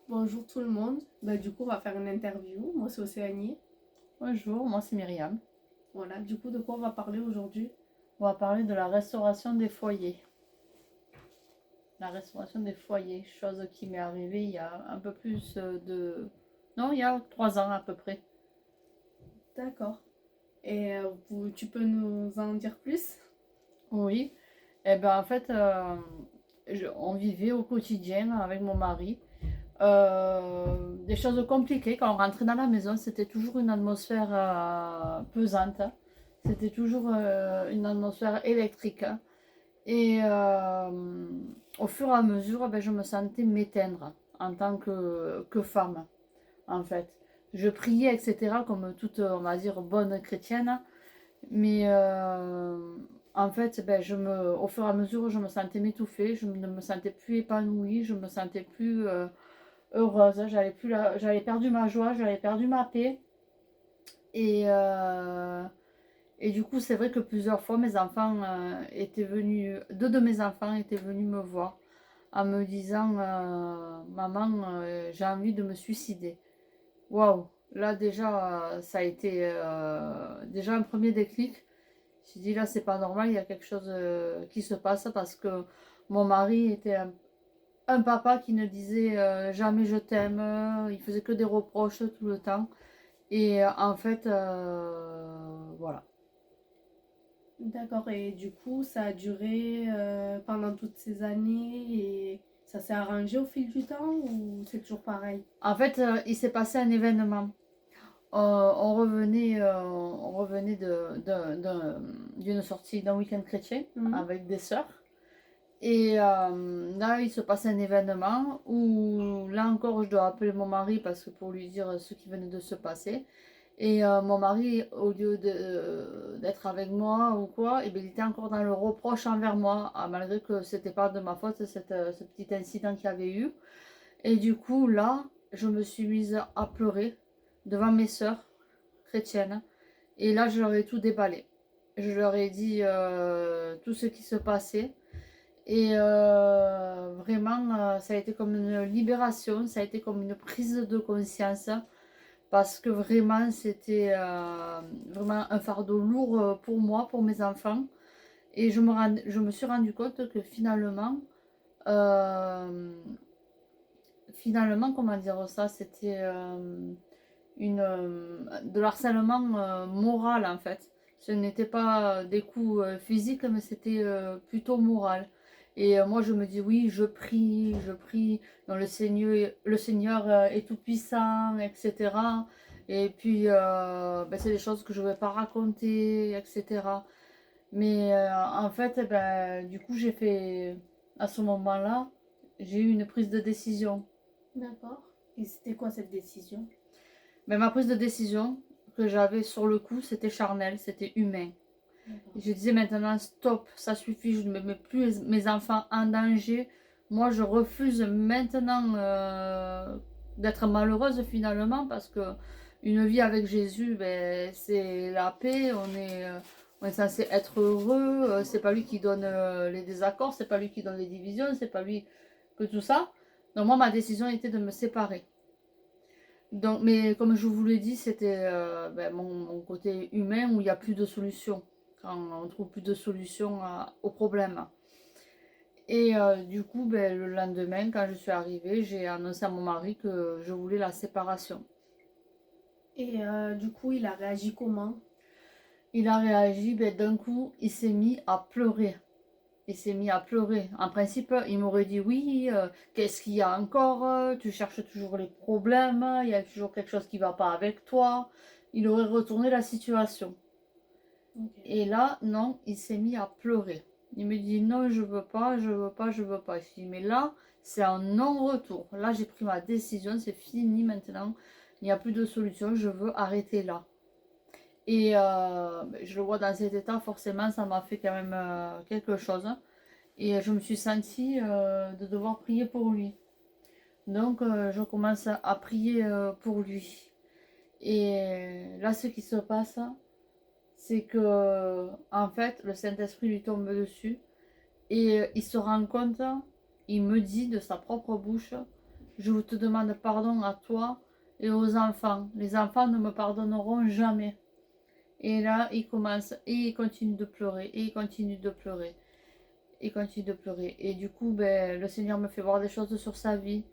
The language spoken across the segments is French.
Bonjour tout le monde. Du coup, on va faire une interview. Moi, c'est Océanie. Bonjour, moi c'est Myriam. Voilà, du coup, de quoi on va parler aujourd'hui? On va parler de la restauration des foyers. La restauration des foyers, chose qui m'est arrivée il y a un peu plus de... Non, il y a 3 ans à peu près. D'accord. Et tu peux nous en dire plus? Oui, et ben en fait, on vivait au quotidien avec mon mari. Des choses compliquées. Quand on rentrait dans la maison, c'était toujours une atmosphère pesante. C'était toujours une atmosphère électrique. Et au fur et à mesure, ben, je me sentais m'éteindre en tant que femme, en fait. Je priais, etc., comme toute, on va dire, bonne chrétienne. Mais en fait, ben, au fur et à mesure, je me sentais m'étouffer. Je ne me sentais plus épanouie. Je me sentais plus heureuse. J'avais perdu ma joie, j'avais perdu ma paix. Et, euh, et du coup, c'est vrai que plusieurs fois, mes enfants étaient venus, deux de mes enfants étaient venus me voir en me disant maman, j'ai envie de me suicider. Waouh! Là, déjà, ça a été déjà un premier déclic. J'ai dit là, c'est pas normal, il y a quelque chose qui se passe parce que mon mari était un papa qui ne disait jamais je t'aime, il faisait que des reproches tout le temps. Et en fait, voilà. D'accord. Et du coup, ça a duré pendant toutes ces années et ça s'est arrangé au fil du temps ou c'est toujours pareil? En fait, il s'est passé un événement. On revenait d'une sortie d'un week-end chrétien Mhm. avec des sœurs. Et là, il se passe un événement où, là encore, je dois appeler mon mari parce que pour lui dire ce qui venait de se passer. Et mon mari, au lieu d'être avec moi ou quoi, eh bien, il était encore dans le reproche envers moi, malgré que c'était pas de ma faute, ce petit incident qu'il y avait eu. Et du coup, là, je me suis mise à pleurer devant mes sœurs chrétiennes. Et là, je leur ai tout déballé. Je leur ai dit tout ce qui se passait. Et vraiment, ça a été comme une libération, ça a été comme une prise de conscience. Parce que vraiment, c'était vraiment un fardeau lourd pour moi, pour mes enfants. Et je me suis rendu compte que euh, finalement, comment dire ça, c'était de l'harcèlement moral en fait. Ce n'était pas des coups physiques, mais c'était plutôt moral. Et moi, je me dis oui, je prie, dans le Seigneur est tout puissant, etc. Et puis, ben, c'est des choses que je ne vais pas raconter, etc. Mais en fait, ben, du coup, à ce moment-là, j'ai eu une prise de décision. D'accord. Et c'était quoi cette décision? Mais ma prise de décision que j'avais sur le coup, c'était charnel, c'était humain. D'accord. Je disais maintenant, stop, ça suffit, je ne mets plus mes enfants en danger. Moi, je refuse maintenant d'être malheureuse finalement parce que une vie avec Jésus, ben, c'est la paix, on est censé être heureux, c'est pas lui qui donne les désaccords, c'est pas lui qui donne les divisions, c'est pas lui que tout ça. Donc moi, ma décision était de me séparer. Donc, mais comme je vous l'ai dit, c'était ben, mon côté humain où il n'y a plus de solution. Quand on trouve plus de solution au problème. Et du coup, ben, le lendemain, quand je suis arrivée, j'ai annoncé à mon mari que je voulais la séparation. Et du coup, il a réagi comment? Il a réagi, ben, d'un coup, il s'est mis à pleurer. Il s'est mis à pleurer. En principe, il m'aurait dit oui, qu'est-ce qu'il y a encore? Tu cherches toujours les problèmes, il y a toujours quelque chose qui ne va pas avec toi. Il aurait retourné la situation. Ok. Et là, non, il s'est mis à pleurer. Il me dit non, je veux pas, je veux pas, je veux pas. Je dis mais là, c'est un non-retour. Là, j'ai pris ma décision, c'est fini maintenant. Il n'y a plus de solution, je veux arrêter là. Et je le vois dans cet état, forcément, ça m'a fait quand même quelque chose. Et je me suis sentie de devoir prier pour lui. Donc, je commence à prier pour lui. Et là, ce qui se passe, c'est que en fait le Saint-Esprit lui tombe dessus et il se rend compte, il me dit de sa propre bouche Je te demande pardon à toi et aux enfants. Les enfants ne me pardonneront jamais. Et là, il commence et il continue de pleurer, et il continue de pleurer, et il continue de pleurer. Et du coup, ben, le Seigneur me fait voir des choses sur sa vie.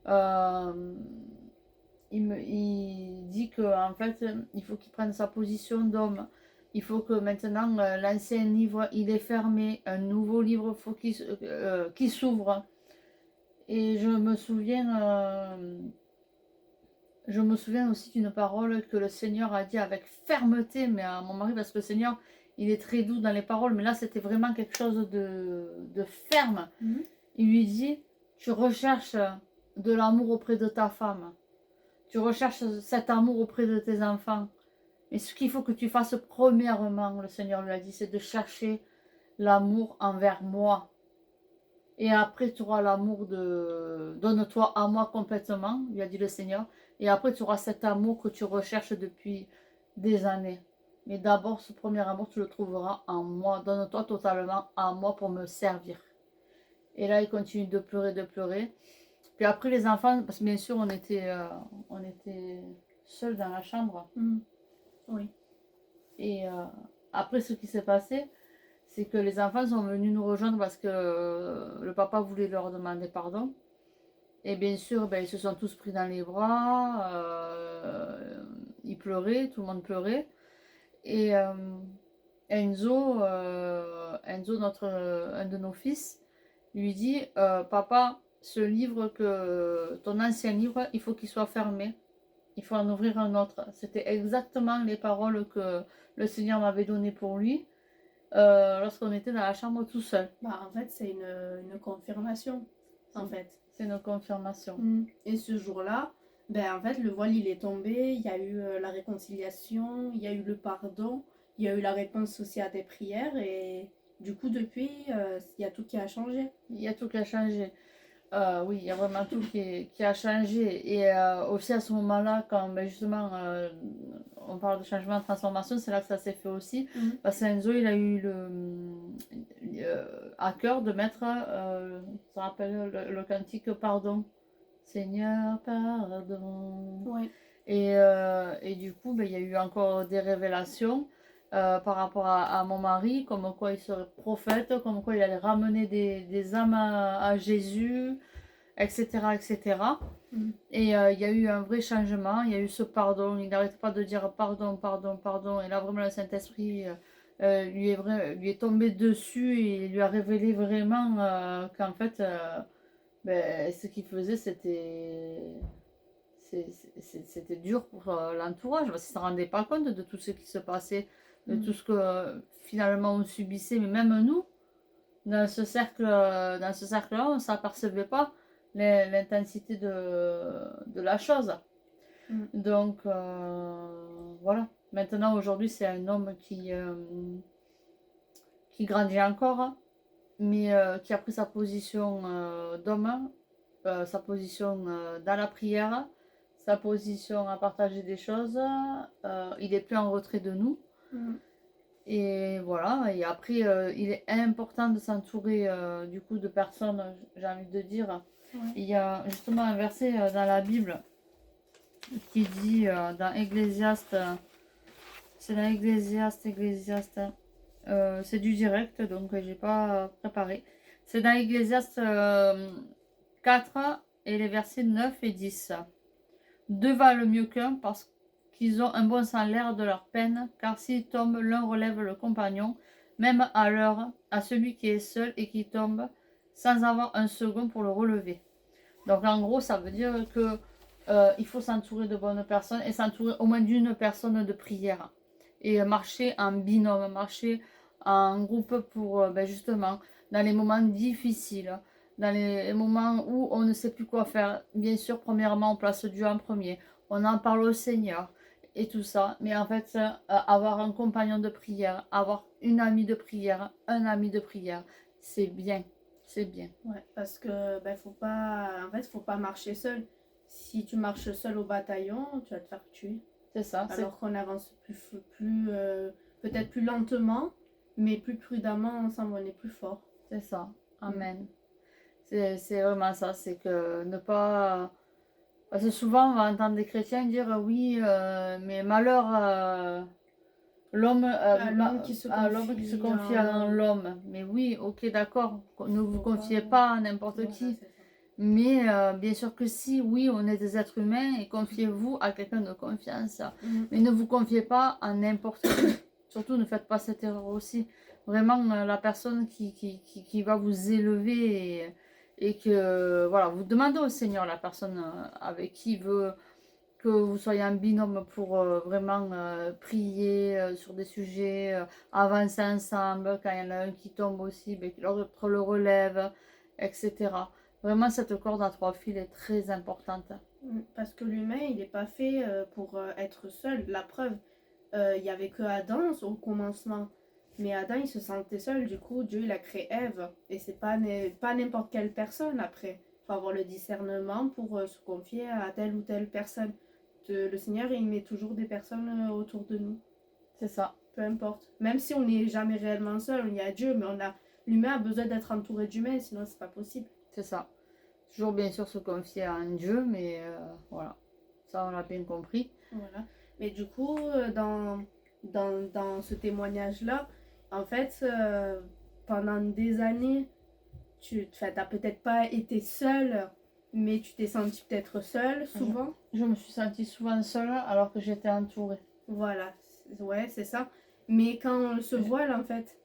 Euh, il dit que en fait, il faut qu'il prenne sa position d'homme. Il faut que maintenant, l'ancien livre, il est fermé. Un nouveau livre, faut qu'il s'ouvre. Et je me souviens aussi d'une parole que le Seigneur a dit avec fermeté, mais à mon mari, parce que le Seigneur, il est très doux dans les paroles, mais là, c'était vraiment quelque chose de ferme. Il lui dit, tu recherches de l'amour auprès de ta femme. Tu recherches cet amour auprès de tes enfants. Mais ce qu'il faut que tu fasses premièrement, le Seigneur lui a dit, c'est de chercher l'amour envers moi. Et après, tu auras l'amour de... Donne-toi à moi complètement, lui a dit le Seigneur. Et après, tu auras cet amour que tu recherches depuis des années. Mais d'abord, ce premier amour, tu le trouveras en moi. Donne-toi totalement à moi pour me servir. Et là, il continue de pleurer, de pleurer. Puis après, les enfants, parce que bien sûr, on était seuls dans la chambre. Oui. Et après, ce qui s'est passé, c'est que les enfants sont venus nous rejoindre parce que le papa voulait leur demander pardon. Et bien sûr, ben, ils se sont tous pris dans les bras, ils pleuraient, tout le monde pleurait. Et Enzo, un de nos fils, lui dit, papa, ce livre, ton ancien livre, il faut qu'il soit fermé. Il faut en ouvrir un autre. C'était exactement les paroles que le Seigneur m'avait données pour lui lorsqu'on était dans la chambre tout seul. Bah, en fait, c'est une confirmation, en fait. C'est une confirmation. Et ce jour-là, ben, en fait, le voile, il est tombé, il y a eu la réconciliation, il y a eu le pardon, il y a eu la réponse aussi à des prières, et du coup, depuis, il y a tout qui a changé. Il y a tout qui a changé. Oui, il y a vraiment tout qui a changé. Et aussi à ce moment-là, quand ben, justement on parle de changement, de transformation, c'est là que ça s'est fait aussi. Parce qu'Enzo, il a eu à cœur de mettre, ça rappelle le cantique Pardon. Seigneur, pardon. Ouais. Et du coup, ben, il y a eu encore des révélations par rapport à mon mari, comme quoi il serait prophète, comme quoi il allait ramener des âmes à Jésus, etc. etc. Et il y a eu un vrai changement, il y a eu ce pardon, il n'arrête pas de dire pardon, pardon, pardon. Et là, vraiment, le Saint-Esprit lui est tombé dessus et lui a révélé vraiment qu'en fait, ben, ce qu'il faisait, c'était dur pour l'entourage, parce qu'ils ne se rendaient pas compte de tout ce qui se passait, de tout ce que finalement on subissait, mais même nous, dans ce cercle-là, on ne s'apercevait pas l'intensité de la chose. Donc voilà, maintenant aujourd'hui c'est un homme qui grandit encore, mais qui a pris sa position d'homme, sa position dans la prière, sa position à partager des choses. Il est plus en retrait de nous. Et voilà, et après, il est important de s'entourer du coup de personnes, j'ai envie de dire. Il y a justement un verset dans la Bible qui dit dans Ecclésiaste, c'est dans Ecclésiaste, c'est du direct, donc j'ai pas préparé. C'est dans Ecclésiaste 4 et les versets 9 et 10. Deux valent mieux qu'un parce qu'ils ont un bon salaire de leur peine, car s'ils tombent, l'un relève le compagnon, même à celui qui est seul et qui tombe, sans avoir un second pour le relever. Donc en gros, ça veut dire que il faut s'entourer de bonnes personnes et s'entourer au moins d'une personne de prière. Et marcher en binôme, marcher en groupe pour ben justement, dans les moments difficiles, dans les moments où on ne sait plus quoi faire. Bien sûr, premièrement, on place Dieu en premier. On en parle au Seigneur et tout ça. Mais en fait, avoir un compagnon de prière, avoir une amie de prière, un ami de prière, c'est bien. C'est bien. Ouais, parce que ben, faut pas marcher seul. Si tu marches seul au bataillon, tu vas te faire tuer. C'est ça. Alors qu'on avance peut-être plus lentement, mais plus prudemment ensemble, on est plus fort. C'est ça. Amen. C'est vraiment ça, c'est que ne pas... Parce que souvent, on va entendre des chrétiens dire oui, mais malheur À l'homme qui se à l'homme qui se confie confie en en l'homme. l'homme. Mais oui, ok, d'accord, ne vous Faut pas... confiez pas à n'importe Voilà, qui. c'est ça. Mais bien sûr que si, oui, on est des êtres humains et confiez-vous à quelqu'un de confiance. Mhm. Mais ne vous confiez pas à n'importe qui. Surtout, ne faites pas cette erreur aussi. Vraiment, la personne qui va vous élever et que, voilà, vous demandez au Seigneur, la personne avec qui veut que vous soyez un binôme pour vraiment prier sur des sujets, avancer ensemble. Quand il y en a un qui tombe aussi, ben, que l'autre le relève, etc. Vraiment, cette corde à trois fils est très importante. Parce que l'humain, il n'est pas fait pour être seul. La preuve, il n'y avait que Adam au commencement. Mais Adam, il se sentait seul. Du coup, Dieu, il a créé Ève. Et c'est pas n'importe quelle personne après. Il faut avoir le discernement pour se confier à telle ou telle personne. Le Seigneur, il met toujours des personnes autour de nous. C'est ça. Peu importe. Même si on n'est jamais réellement seul, il y a Dieu, mais l'humain a besoin d'être entouré d'humains, sinon c'est pas possible. C'est ça. Toujours bien sûr se confier à un Dieu, mais voilà. Ça, on l'a bien compris. Voilà. Mais du coup, dans ce témoignage-là, en fait, pendant des années, tu n'as peut-être pas été seule, mais tu t'es sentie peut-être seule souvent. Je me suis sentie souvent seule alors que j'étais entourée. Voilà, ouais, c'est ça. Mais quand ce voile, en fait,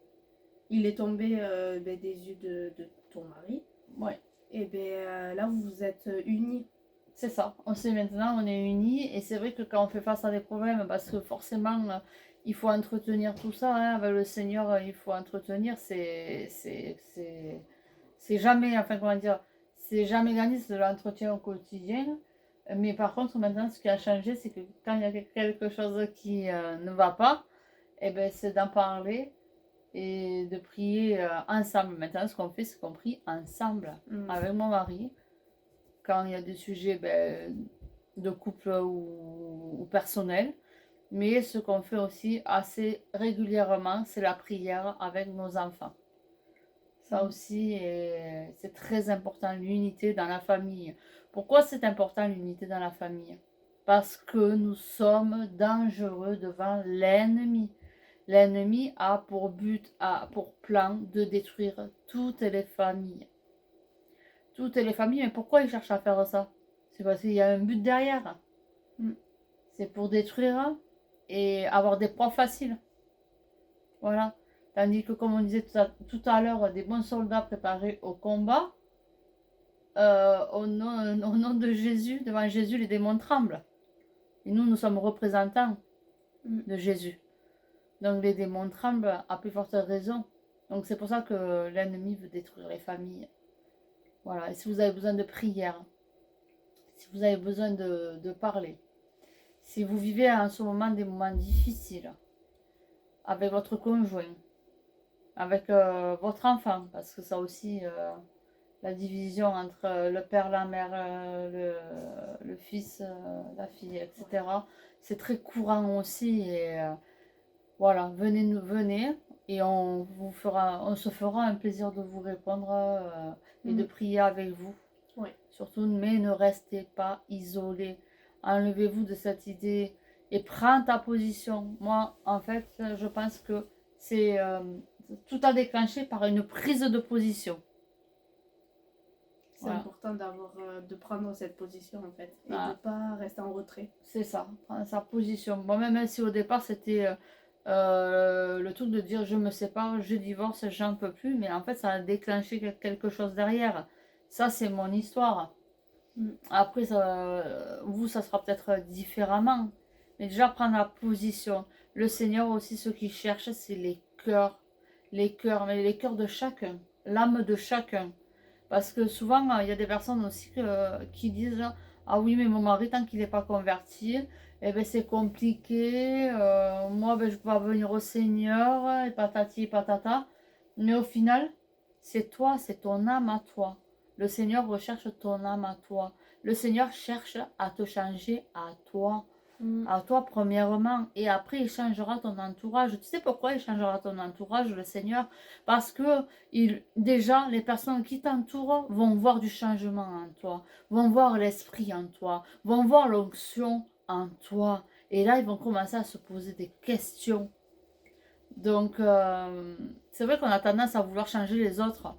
il est tombé des yeux de ton mari, Ouais. et bien là, vous vous êtes unis. C'est ça. On sait maintenant, on est unis. Et c'est vrai que quand on fait face à des problèmes, parce que forcément, il faut entretenir tout ça. Hein, avec le Seigneur, il faut entretenir. C'est jamais, enfin, comment dire, c'est jamais gagné, c'est de l'entretien au quotidien. Mais par contre, maintenant, ce qui a changé, c'est que quand il y a quelque chose qui ne va pas, eh ben, c'est d'en parler et de prier ensemble. Maintenant, ce qu'on fait, c'est qu'on prie ensemble avec mon mari. Quand il y a des sujets de couple ou personnels. Mais ce qu'on fait aussi assez régulièrement, c'est la prière avec nos enfants. Ça aussi, c'est très important, l'unité dans la famille. Pourquoi c'est important l'unité dans la famille? Parce que nous sommes dangereux devant l'ennemi. L'ennemi a pour but, a pour plan de détruire toutes les familles. Toutes les familles, mais pourquoi ils cherchent à faire ça? C'est parce qu'il y a un but derrière. C'est pour détruire et avoir des proies faciles. Voilà. Tandis que, comme on disait tout à l'heure, des bons soldats préparés au combat, au nom de Jésus, devant Jésus, les démons tremblent. Et nous, nous sommes représentants de Jésus. Donc les démons tremblent à plus forte raison. Donc c'est pour ça que l'ennemi veut détruire les familles. Voilà. Et si vous avez besoin de prière, si vous avez besoin de parler, si vous vivez en ce moment des moments difficiles avec votre conjoint, avec votre enfant, parce que ça aussi, la division entre le père, la mère, le fils, la fille, etc., c'est très courant aussi. Et voilà, venez et on se fera un plaisir de vous répondre et de prier avec vous. Oui. Surtout, mais ne restez pas isolés. Enlevez-vous de cette idée et prends ta position. Moi, en fait, je pense que c'est tout a déclenché par une prise de position. C'est important de prendre cette position en fait et de ne pas rester en retrait. C'est ça, prendre sa position. Moi-même, même si au départ c'était le truc de dire je me sépare, je divorce, j'en peux plus, mais en fait ça a déclenché quelque chose derrière. Ça, c'est mon histoire. Après, vous, ça sera peut-être différemment. Mais déjà, prendre la position. Le Seigneur aussi, ce qu'il cherche, c'est les cœurs. Mais les cœurs de chacun. L'âme de chacun. Parce que souvent, il y a des personnes aussi qui disent ah oui, mais mon mari, tant qu'il n'est pas converti, eh ben, c'est compliqué. Moi, ben, je ne peux pas venir au Seigneur, et patati et patata. Mais au final, c'est toi, c'est ton âme à toi. Le Seigneur recherche ton âme à toi. Le Seigneur cherche à te changer à toi. À toi premièrement, et après il changera ton entourage. Tu sais pourquoi il changera ton entourage, le Seigneur? Parce que déjà, les personnes qui t'entourent vont voir du changement en toi, vont voir l'esprit en toi, vont voir l'onction en toi. Et là, ils vont commencer à se poser des questions. Donc, c'est vrai qu'on a tendance à vouloir changer les autres.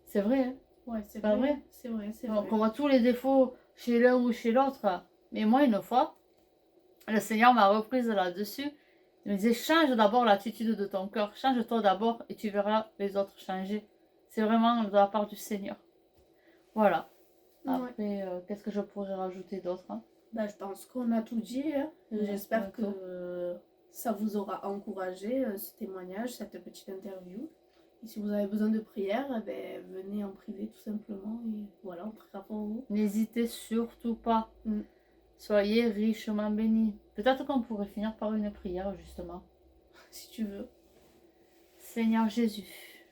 C'est vrai, hein? Ouais, c'est Pas vrai, vrai? hein. C'est vrai, c'est Donc, vrai. on voit tous les défauts chez l'un ou chez l'autre. Mais moi, une fois, le Seigneur m'a reprise là-dessus. Il me disait, change d'abord l'attitude de ton cœur. Change-toi d'abord et tu verras les autres changer. C'est vraiment de la part du Seigneur. Voilà. Ouais. Après, qu'est-ce que je pourrais rajouter d'autre, hein? Bah, je pense qu'on a tout dit, hein. Ouais, J'espère que tout. ça vous aura encouragé, ce témoignage, cette petite interview. Et si vous avez besoin de prière, eh ben, venez en privé tout simplement. Et voilà, on priera pour vous. N'hésitez surtout pas. Mm. Soyez richement bénis. Peut-être qu'on pourrait finir par une prière, justement. Si tu veux. Seigneur Jésus,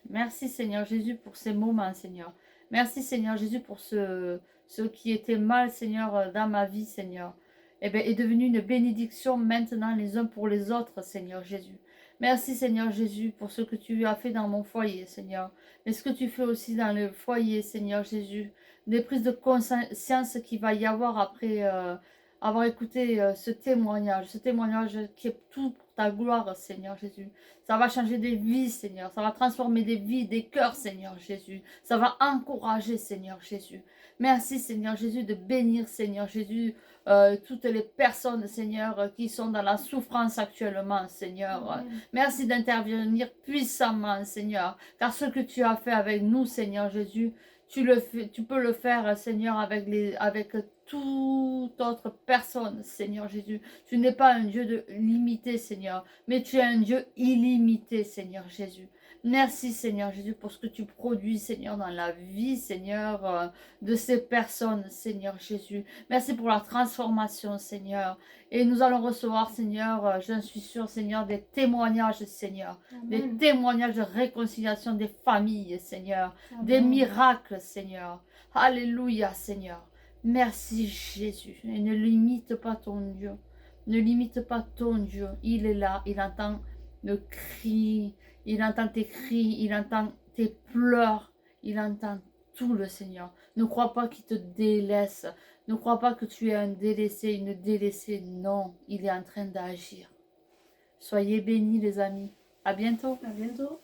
merci Seigneur Jésus pour ces moments, Seigneur. Merci Seigneur Jésus pour ce qui était mal, Seigneur, dans ma vie, Seigneur. Eh bien, est devenu une bénédiction maintenant les uns pour les autres, Seigneur Jésus. Merci Seigneur Jésus pour ce que tu as fait dans mon foyer, Seigneur. Mais ce que tu fais aussi dans le foyer, Seigneur Jésus. Des prises de conscience qu'il va y avoir après avoir écouté ce témoignage qui est tout pour ta gloire, Seigneur Jésus. Ça va changer des vies, Seigneur. Ça va transformer des vies, des cœurs, Seigneur Jésus. Ça va encourager, Seigneur Jésus. Merci, Seigneur Jésus, de bénir, Seigneur Jésus, toutes les personnes, Seigneur, qui sont dans la souffrance actuellement, Seigneur. Amen. Merci d'intervenir puissamment, Seigneur. Car ce que tu as fait avec nous, Seigneur Jésus, tu peux le faire, Seigneur, avec toute autre personne, Seigneur Jésus. Tu n'es pas un Dieu de limité, Seigneur, mais tu es un Dieu illimité, Seigneur Jésus. Merci, Seigneur Jésus, pour ce que tu produis, Seigneur, dans la vie, Seigneur, de ces personnes, Seigneur Jésus. Merci pour la transformation, Seigneur. Et nous allons recevoir, Seigneur, j'en suis sûre, Seigneur, des témoignages, Seigneur. Amen. Des témoignages de réconciliation des familles, Seigneur. Amen. Des miracles, Seigneur. Alléluia, Seigneur. Merci, Jésus. Et ne limite pas ton Dieu. Ne limite pas ton Dieu. Il est là. Il entend le cri. Il entend tes cris. Il entend tes pleurs. Il entend tout, le Seigneur. Ne crois pas qu'il te délaisse. Ne crois pas que tu es un délaissé, une délaissée. Non, il est en train d'agir. Soyez bénis, les amis. À bientôt. À bientôt.